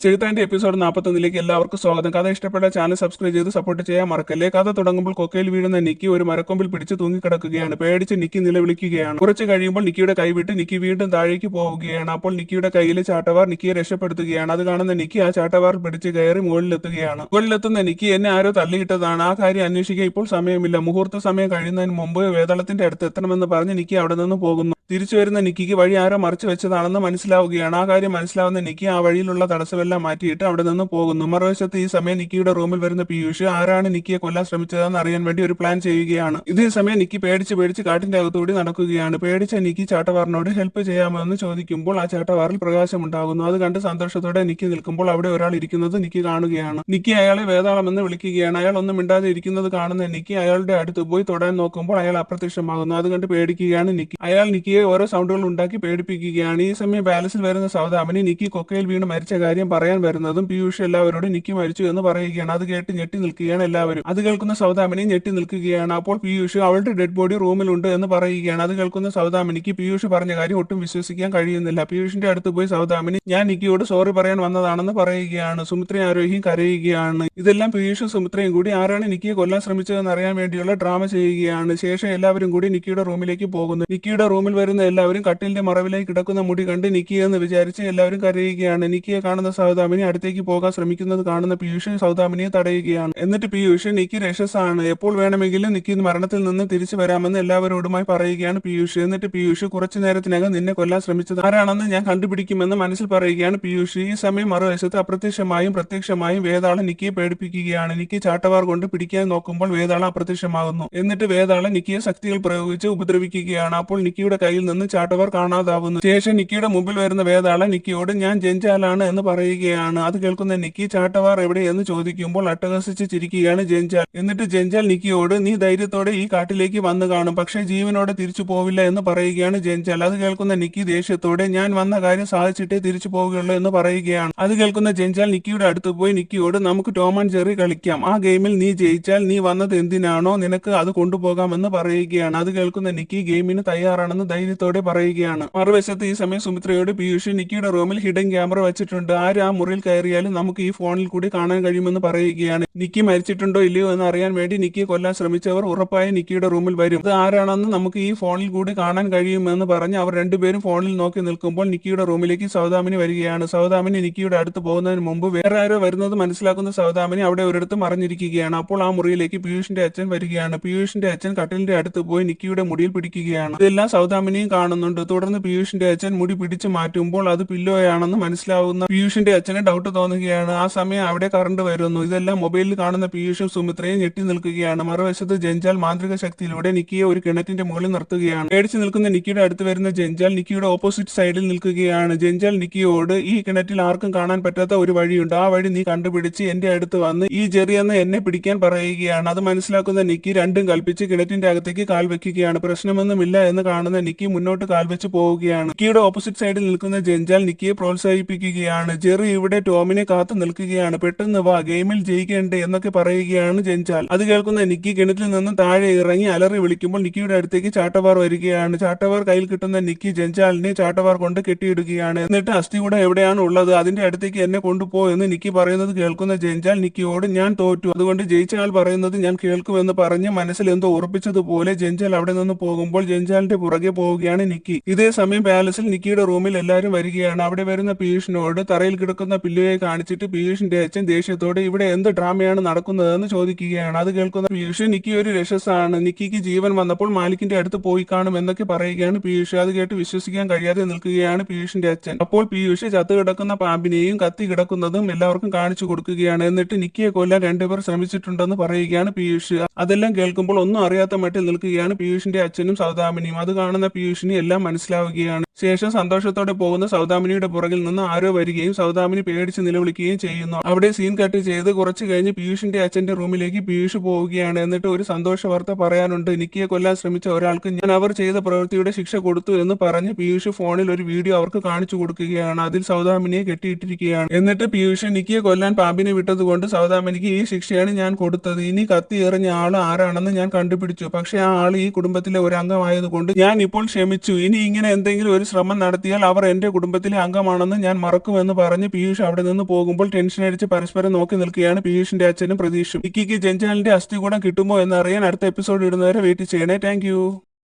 ചെകുത്താന്റെ episode 41ലേക്ക് എല്ലാവർക്കും സ്വാഗതം. കഥ ഇഷ്ടപ്പെട്ട ചാനൽ സബ്സ്ക്രൈബ് ചെയ്ത് സപ്പോർട്ട് ചെയ്യാൻ മറക്കല്ലേ. കഥ തുടങ്ങുമ്പോൾ കൊക്കയിൽ വീഴുന്ന നിക്കി ഒരു മരക്കൊമ്പിൽ പിടിച്ച് തൂങ്ങിക്കിടക്കുകയാണ്. പേടിച്ച് നിക്കി നിലവിളിക്കുകയാണ്. കുറച്ച് കഴിയുമ്പോൾ നിക്കിയുടെ കൈവിട്ട് നിക്കി വീണ്ടും താഴേക്ക് പോവുകയാണ്. അപ്പോൾ നിക്കിയുടെ കയ്യിലെ ചാട്ടവാർ നിക്കിയെ രക്ഷപ്പെടുത്തുകയാണ്. അത് കാണുന്ന നിക്കി ആ ചാട്ടവാർ പിടിച്ച് കയറി മുകളിലെത്തുകയാണ്. മുകളിലെത്തുന്ന നിക്കി എന്നെ ആരോ തള്ളിയിട്ടതാണ്, ആ കാര്യം അന്വേഷിക്കാൻ ഇപ്പോൾ സമയമില്ല, മുഹൂർത്ത സമയം കഴിയുന്നതിന് മുമ്പ് വേതാളത്തിന്റെ അടുത്ത് എത്തണമെന്ന് പറഞ്ഞ് നിക്കി അവിടെ നിന്ന് പോകുന്നു. തിരിച്ചു വരുന്ന നിക്കിക്ക് വഴി ആരോ മറിച്ചു വെച്ചതാണെന്ന് മനസ്സിലാവുകയാണ്. ആ കാര്യം മനസ്സിലാവുന്ന നിക്കി ആ വഴിയിലുള്ള തടസ്സമെല്ലാം മാറ്റിയിട്ട് അവിടെ നിന്ന് പോകുന്നു. മറുവശത്ത് ഈ സമയം നിക്കിയുടെ റൂമിൽ വരുന്ന പീയൂഷ് ആരാണ് നിക്കിയെ കൊല്ലാൻ ശ്രമിച്ചതെന്ന് അറിയാൻ വേണ്ടി ഒരു പ്ലാൻ ചെയ്യുകയാണ്. ഇതേ സമയം നിക്കി പേടിച്ച് കാട്ടിന്റെ അകത്തുകൂടി നടക്കുകയാണ്. പേടിച്ച നിക്കി ചാട്ടവാറിനോട് ഹെൽപ്പ് ചെയ്യാമെന്ന് ചോദിക്കുമ്പോൾ ആ ചാട്ടവാറിൽ പ്രകാശമുണ്ടാകുന്നു. അത് കണ്ട് സന്തോഷത്തോടെ നിക്കി നിൽക്കുമ്പോൾ അവിടെ ഒരാൾ ഇരിക്കുന്നത് നിക്കി കാണുകയാണ്. നിക്കി അയാളെ വേതാളമെന്ന് വിളിക്കുകയാണ്. അയാൾ ഒന്നും മിണ്ടാതെ ഇരിക്കുന്നത് കാണുന്ന നിക്കി അയാളുടെ അടുത്ത് പോയി തൊടാൻ നോക്കുമ്പോൾ അയാൾ അപ്രത്യക്ഷമാകുന്നു. അത് കണ്ട് പേടിക്കുകയാണ് നിക്കി. അയാൾ നിക്കിയെ ഓരോ സൗണ്ടുകൾ ഉണ്ടാക്കി പേടിപ്പിക്കുകയാണ്. ഈ സമയം പാലസിൽ വരുന്ന സൗദാമിനി നിക്കി കൊക്കയിൽ വീണ് മരിച്ച കാര്യം പറയാൻ വരുന്നതും പീയൂഷ് എല്ലാവരോടും നിക്കി മരിച്ചു എന്ന് പറയുകയാണ്. അത് കേട്ട് ഞെട്ടി നിൽക്കുകയാണ് എല്ലാവരും. അത് കേൾക്കുന്ന സൗദാമിനി ഞെട്ടി നിൽക്കുകയാണ്. അപ്പോൾ പീയൂഷ് അവളുടെ ഡെഡ് ബോഡി റൂമിലുണ്ട് എന്ന് പറയുകയാണ്. അത് കേൾക്കുന്ന സൗദാമിനിക്ക് പീയൂഷ് പറഞ്ഞ കാര്യം ഒട്ടും വിശ്വസിക്കാൻ കഴിയുന്നില്ല. പീയൂഷിന്റെ അടുത്ത് പോയി സൗദാമിനി ഞാൻ നിക്കിയോട് സോറി പറയാൻ വന്നതാണെന്ന് പറയുകയാണ്. സുമിത്രയും ആരോഹിയും കരയുകയാണ്. ഇതെല്ലാം പീയൂഷും സുമിത്രയും കൂടി ആരാണ് നിക്കിയെ കൊല്ലാൻ ശ്രമിച്ചതെന്ന് അറിയാൻ വേണ്ടിയുള്ള ഡ്രാമ ചെയ്യുകയാണ്. ശേഷം എല്ലാവരും കൂടി നിക്കിയുടെ റൂമിലേക്ക് പോകുന്നു. നിക്കിയുടെ റൂമിൽ വരുന്ന എല്ലാവരും കട്ടിലിന്റെ മറവിലേക്ക് കിടക്കുന്ന മുടി കണ്ട് നിക്കി എന്ന് വിചാരിച്ച് എല്ലാവരും കരയുകയാണ്. നിക്കിയെ കാണുന്ന സൗദാമിനി അടുത്തേക്ക് പോകാൻ ശ്രമിക്കുന്നത് കാണുന്ന പീയൂഷ് സൗദാമിനിയെ തടയുകയാണ്. എന്നിട്ട് പീയൂഷ് നിക്കി രക്ഷസാണ്, എപ്പോൾ വേണമെങ്കിലും നിക്കി മരണത്തിൽ നിന്ന് തിരിച്ചു വരാമെന്ന് എല്ലാവരോടുമായി പറയുകയാണ് പീയൂഷ്. എന്നിട്ട് പീയൂഷ് കുറച്ചു നേരത്തിനകം നിന്നെ കൊല്ലാൻ ശ്രമിച്ചത് ആരാണെന്ന് ഞാൻ കണ്ടുപിടിക്കുമെന്ന് മനസ്സിൽ പറയുകയാണ് പീയൂഷ്. ഈ സമയം മറുവശത്ത് അപ്രത്യക്ഷമായും പ്രത്യക്ഷമായും വേതാളം നിക്കിയെ പേടിപ്പിക്കുകയാണ്. നിക്കി ചാട്ടവാർ കൊണ്ട് പിടിക്കാൻ നോക്കുമ്പോൾ വേതാളം അപ്രത്യക്ഷമാകുന്നു. എന്നിട്ട് വേതാളം നിക്കിയെ ശക്തികൾ പ്രയോഗിച്ച് ഉപദ്രവിക്കുകയാണ്. അപ്പോൾ നിക്കിയുടെ കയ്യിൽ നിന്ന് ചാട്ടവാർ കാണാതാവുന്നു. ശേഷം നിക്കിയുടെ മുമ്പിൽ വരുന്ന വേതാളം നിക്കിയോട് ഞാൻ ജഞ്ചാലാണ് എന്ന് പറയുകയാണ്. അത് കേൾക്കുന്ന നിക്കി ചാട്ടവാർ എവിടെ എന്ന് ചോദിക്കുമ്പോൾ അട്ടഹസിച്ച് ചിരിക്കുകയാണ് ജഞ്ചാൽ. എന്നിട്ട് ജഞ്ചാൽ നിക്കിയോട് നീ ധൈര്യത്തോടെ ഈ കാട്ടിലേക്ക് വന്നു കാണും, പക്ഷേ ജീവനോടെ തിരിച്ചു പോവില്ല എന്ന് പറയുകയാണ് ജഞ്ചാൽ. അത് കേൾക്കുന്ന നിക്കി ദേഷ്യത്തോടെ ഞാൻ വന്ന കാര്യം സാധിച്ചിട്ടേ തിരിച്ചു പോവുകയുള്ളൂ എന്ന് പറയുകയാണ്. അത് കേൾക്കുന്ന ജഞ്ചാൽ നിക്കിയുടെ അടുത്ത് പോയി നിക്കിയോട് നമുക്ക് ടോം ആൻഡ് ജെറി കളിക്കാം, ആ ഗെയിമിൽ നീ ജയിച്ചാൽ നീ വന്നത് എന്തിനാണോ നിനക്ക് അത് കൊണ്ടുപോകാമെന്ന് പറയുകയാണ്. അത് കേൾക്കുന്ന നിക്കി ഗെയിമിന് തയ്യാറാണെന്ന് ധൈര്യത്തോടെ പറയുകയാണ്. മറുവശത്ത് ഈ സമയം സുമിത്രയോട് പീയൂഷ് നിക്കിയുടെ റൂമിൽ ഹിഡൻ ക്യാമറ വെച്ചിട്ടുണ്ട്, ആര് ആ മുറിയിൽ കയറിയാലും നമുക്ക് ഈ ഫോണിൽ കൂടി കാണാൻ കഴിയുമെന്ന് പറയുകയാണ്. നിക്കി മരിച്ചിട്ടുണ്ടോ ഇല്ലയോ എന്ന് അറിയാൻ വേണ്ടി നിക്കിയെ കൊല്ലാൻ ശ്രമിച്ചവർ ഉറപ്പായും നിക്കിയുടെ റൂമിൽ വരും, അത് ആരാണെന്ന് നമുക്ക് ഈ ഫോണിൽ കൂടി കാണാൻ കഴിയുമെന്ന് പറഞ്ഞ് അവർ രണ്ടുപേരും ഫോണിൽ നോക്കി നിൽക്കുമ്പോൾ നിക്കിയുടെ റൂമിലേക്ക് സൗദാമിനി വരികയാണ്. സൗദാമിനി നിക്കിയുടെ അടുത്ത് പോകുന്നതിന് മുമ്പ് വേറെ ആരോ വരുന്നത് മനസ്സിലാക്കുന്ന സൗദാമിനി അവിടെ ഒരിടത്ത് മറിഞ്ഞിരിക്കുകയാണ്. അപ്പോൾ ആ മുറിയിലേക്ക് പീയൂഷിന്റെ അച്ഛൻ വരികയാണ്. പീയൂഷിന്റെ അച്ഛൻ കട്ടിലിന്റെ അടുത്ത് പോയി നിക്കിയുടെ മുടിയിൽ പിടിക്കുകയാണ്. ഇതെല്ലാം സൗദാമിനിയും കാണുന്നുണ്ട്. തുടർന്ന് പീയൂഷിന്റെ അച്ഛൻ മുടി പിടിച്ചു മാറ്റുമ്പോൾ അത് പില്ലോയാണെന്ന് മനസ്സിലാവുന്ന പീയൂഷിന്റെ അച്ഛന് ഡൗട്ട് തോന്നുകയാണ്. ആ സമയം അവിടെ കറണ്ട് വരുന്നു. ഇതെല്ലാം മൊബൈലിൽ കാണുന്ന പീയൂഷും സുമിത്രയും ഞെട്ടി നിൽക്കുകയാണ്. മറുവശത്ത് ജഞ്ചാൽ മാന്ത്രിക ശക്തിയിലൂടെ നിക്കിയെ ഒരു കിണറ്റിന്റെ മുകളിൽ നിർത്തുകയാണ്. പേടിച്ചു നിൽക്കുന്ന നിക്കിയുടെ അടുത്ത് വരുന്ന ജഞ്ചാൽ നിക്കിയുടെ ഓപ്പോസിറ്റ് സൈഡിൽ നിൽക്കുകയാണ്. ജഞ്ചാൽ നിക്കിയോട് ഈ കിണറ്റിൽ ആർക്കും കാണാൻ പറ്റാത്ത ഒരു വഴിയുണ്ട്, ആ വഴി നീ കണ്ടുപിടിച്ച് എന്റെ അടുത്ത് വന്ന് ഈ ജെറി എന്ന് എന്നെ പിടിക്കാൻ പറയുകയാണ്. അത് മനസ്സിലാക്കുന്ന നിക്കി രണ്ടും കൽപ്പിച്ച് കിണറ്റിന്റെ അകത്തേക്ക് കാൽ വെക്കുകയാണ്. പ്രശ്നമൊന്നുമില്ല എന്ന് കാണുന്ന നിക്കി മുന്നോട്ട് കാൽവെച്ച് പോവുകയാണ്. നിക്കിയുടെ ഓപ്പോസിറ്റ് സൈഡിൽ നിൽക്കുന്ന ജഞ്ചാൽ നിക്കിയെ പ്രോത്സാഹിപ്പിക്കുകയാണ്. ജെറി ഇവിടെ ടോമിനെ കാത്തു നിൽക്കുകയാണ്, പെട്ടെന്ന് വാ ഗെയിമിൽ ജയിക്കേണ്ടേ എന്നൊക്കെ പറയുകയാണ് ജഞ്ചാൽ. അത് കേൾക്കുന്ന നിക്കി കിണറ്റിൽ നിന്ന് താഴെ ഇറങ്ങി അലറി വിളിക്കുമ്പോൾ നിക്കിയുടെ അടുത്തേക്ക് ചാട്ടവാർ വരികയാണ്. ചാട്ടവാർ കയ്യിൽ കിട്ടുന്ന നിക്കി ജഞ്ചാലിനെ ചാട്ടവാർ കൊണ്ട് കെട്ടിയിടുകയാണ്. എന്നിട്ട് അസ്ഥികൂട എവിടെയാണ് ഉള്ളത് അതിന്റെ അടുത്തേക്ക് എന്നെ കൊണ്ടുപോ എന്ന് നിക്കി പറയുന്നത് കേൾക്കുന്ന ജഞ്ചാൽ നിക്കിയോട് ഞാൻ തോറ്റു, അതുകൊണ്ട് ജയിച്ച ആൾ പറയുന്നത് ഞാൻ കേൾക്കുമെന്ന് പറഞ്ഞ് മനസ്സിൽ എന്തോ ഉറപ്പിച്ചതുപോലെ ജഞ്ചാൽ അവിടെ നിന്ന് പോകുമ്പോൾ ജഞ്ചാലിന്റെ പുറകെ പോവുകയാണ് നിക്കി. ഇതേ സമയം പാലസിൽ നിക്കിയുടെ റൂമിൽ എല്ലാവരും വരികയാണ്. അവിടെ വരുന്ന പീയൂഷിനോട് തറയിൽ കിടക്കുന്ന പില്ലുയെ കാണിച്ചിട്ട് പീയൂഷിന്റെ അച്ഛൻ ദേഷ്യത്തോടെ ഇവിടെ എന്ത് ഡ്രാമയാണ് നടക്കുന്നതെന്ന് ചോദിക്കുകയാണ്. അത് കേൾക്കുന്ന പീയൂഷ് നിക്കി ഒരു രക്ഷസാണ്, നിക്കിക്ക് ജീവൻ വന്നപ്പോൾ മാലിക്കിന്റെ അടുത്ത് പോയി കാണും എന്നൊക്കെ പറയുകയാണ് പീയൂഷ്. അത് കേട്ട് വിശ്വസിക്കാൻ കഴിയാതെ നിൽക്കുകയാണ് പീയൂഷിന്റെ അച്ഛൻ. അപ്പോൾ പീയൂഷ് ചത്തു കിടക്കുന്ന പാമ്പിനെയും കത്തി കിടക്കുന്നതും എല്ലാവർക്കും കാണിച്ചു കൊടുക്കുകയാണ്. എന്നിട്ട് നിക്കിയെ കൊല്ലാൻ രണ്ടുപേർ ശ്രമിച്ചിട്ടുണ്ടെന്ന് പറയുകയാണ് പീയൂഷ്. അതെല്ലാം കേൾക്കുമ്പോൾ ഒന്നും അറിയാത്ത മട്ടിൽ നിൽക്കുകയാണ് പീയൂഷിന്റെ അച്ഛനും സൗദാമിനിയും. അത് കാണുന്ന പീയൂഷിന് എല്ലാം മനസ്സിലാവുകയാണ്. ശേഷം സന്തോഷത്തോടെ പോകുന്ന സൗദാമിനിയുടെ പുറകിൽ നിന്ന് ആരോ വരികയും സൗദാമിനി പേടിച്ച് നിലവിളിക്കുകയും ചെയ്യുന്നു. അവിടെ സീൻ കട്ട് ചെയ്ത് കുറച്ച് കഴിഞ്ഞ് പീയൂഷിന്റെ അച്ഛന്റെ റൂമിലേക്ക് പീയൂഷ് പോവുകയാണ്. എന്നിട്ട് ഒരു സന്തോഷ വാർത്ത പറയാനുണ്ട്, നിക്കിയെ കൊല്ലാൻ ശ്രമിച്ച ഒരാൾക്ക് ഞാൻ അവർ ചെയ്ത പ്രവൃത്തിയുടെ ശിക്ഷ കൊടുത്തു എന്ന് പറഞ്ഞ് പീയൂഷ് ഫോണിൽ ഒരു വീഡിയോ അവർക്ക് കാണിച്ചു കൊടുക്കുകയാണ്. അതിൽ സൗദാമിനിയെ കെട്ടിയിട്ടിരിക്കുകയാണ്. എന്നിട്ട് പീയൂഷ് നിക്കിയെ കൊല്ലാൻ പാമ്പിനെ വിട്ടതുകൊണ്ട് സൗദാമിനിക്ക് ഈ ശിക്ഷയാണ് ഞാൻ കൊടുത്തത്, ഇനി കത്തി എറിഞ്ഞ ആൾ ആരാണെന്ന് ഞാൻ കണ്ടുപിടിച്ചു, പക്ഷെ ആ ആൾ ഈ കുടുംബത്തിലെ ഒരു അംഗമായതുകൊണ്ട് ഞാൻ ഇപ്പോൾ ക്ഷമിച്ചു, ഇനി ഇങ്ങനെ എന്തെങ്കിലും ഒരു ശ്രമം നടത്തിയാൽ അവർ എന്റെ കുടുംബത്തിലെ അംഗമാണെന്ന് ഞാൻ മറക്കുമെന്ന് പറഞ്ഞ് പീയൂഷ് അവിടെ നിന്ന് പോകുമ്പോൾ ടെൻഷൻ അടിച്ച് പരസ്പരം നോക്കി നിൽക്കുകയാണ് പീയൂഷിന്റെ അച്ഛനും പ്രതീക്ഷും. നിക്കിക്ക് ജഞ്ചാലിന്റെ അസ്ഥികൂടം കിട്ടുമോ എന്നറിയാൻ അടുത്ത എപ്പിസോഡ് ഇടുന്നവരെ വെയിറ്റ് ചെയ്യണേ. താങ്ക്